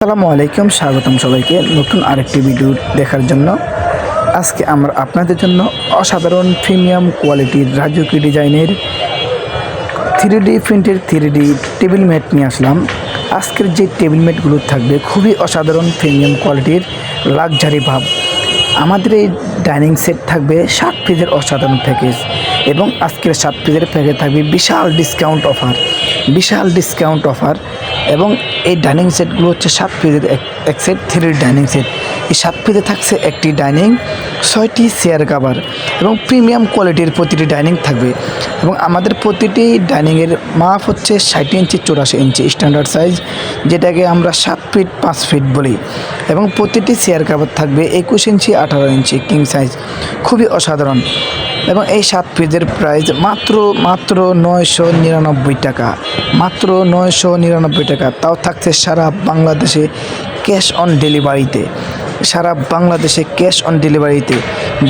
আসসালামু আলাইকুম, স্বাগতম সবাইকে নতুন আরেকটি ভিডিও দেখার জন্য। আজকে আমরা আপনাদের জন্য অসাধারণ প্রিমিয়াম কোয়ালিটির রাজকীয় ডিজাইনের 3D প্রিন্টের 3D টেবিল ম্যাট নিয়ে আসলাম। আজকের যে টেবিল ম্যাটগুলো থাকবে খুবই অসাধারণ প্রিমিয়াম কোয়ালিটির লাক্সারি ভাব। আমাদের এই ডাইনিং সেট থাকবে 7 পিসের অসাধারণ প্যাকেজ এবং আজকের 7 পিসের প্যাকেজ থাকবে বিশাল ডিসকাউন্ট অফার এবং এই ডাইনিং সেটগুলো হচ্ছে 7 পিসের এক সেট 3 ডাইনিং সেট। এই 7 পিসে থাকছে একটি ডাইনিং, 6টি চেয়ার কাভার এবং প্রিমিয়াম কোয়ালিটির প্রতিটি ডাইনিং থাকবে এবং আমাদের প্রতিটি ডাইনিংয়ের মাপ হচ্ছে 60 ইঞ্চি 84 ইঞ্চি স্ট্যান্ডার্ড সাইজ, যেটাকে আমরা 7 ফিট 5 ফিট বলি এবং প্রতিটি চেয়ার কাভার থাকবে 21 ইঞ্চি 18 ইঞ্চি কিং সাইজ, খুবই অসাধারণ। এবং এই 7 পিসের প্রাইস মাত্র 999 টাকা, মাত্র 999 টাকা। তাও থাকছে সারা বাংলাদেশে ক্যাশ অন ডেলিভারিতে,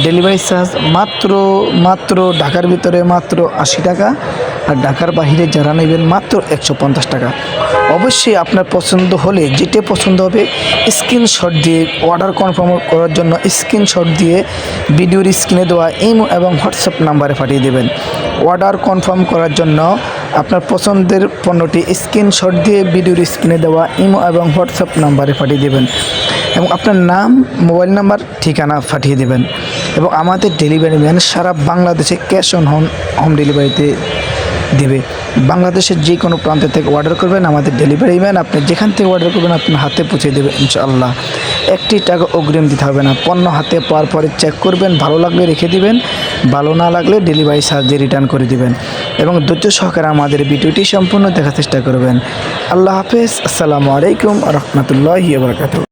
ডেলিভারি চার্জ মাত্র ঢাকার ভিতরে মাত্র 80 টাকা আর ঢাকার বাইরে যারা নেবেন মাত্র 150 টাকা। অবশ্যই আপনার পছন্দ হলে যেটা পছন্দ হবে স্ক্রিনশট দিয়ে অর্ডার কনফার্ম করার জন্য স্ক্রিনশট দিয়ে ভিডিওর স্ক্রিনে দেওয়া ইমো এবং হোয়াটসঅ্যাপ নাম্বারে পাঠিয়ে দেবেন। অর্ডার কনফার্ম করার জন্য আপনার পছন্দের পণ্যটি স্ক্রিনশট দিয়ে ভিডিওর স্ক্রিনে দেওয়া ইমো এবং হোয়াটসঅ্যাপ নাম্বারে পাঠিয়ে দেবেন এবং আপনার নাম, মোবাইল নাম্বার, ঠিকানা পাঠিয়ে দেবেন এবং আমাদের ডেলিভারি ম্যান সারা বাংলাদেশে ক্যাশ অন হোম ডেলিভারিতে দেবে। বাংলাদেশের যে কোনো প্রান্ত থেকে অর্ডার করবেন, আমাদের ডেলিভারি ম্যান আপনি যেখান থেকে অর্ডার করবেন আপনার হাতে পৌঁছে দেবে ইনশাআল্লাহ। 1 টাকা অগ্রিম দিতে হবে না। পণ্য হাতে পাওয়ার পরে চেক করবেন, ভালো লাগলে রেখে দিবেন, ভালো না লাগলে ডেলিভারি চার্জ দিয়ে রিটার্ন করে দিবেন এবং ধৈর্য সহকারে আমাদের ভিডিওটি সম্পূর্ণ দেখার চেষ্টা করবেন। আল্লাহ হাফেজ, আসসালামু আলাইকুম রহমতুল্লাহি ওয়া বারাকাতুহু।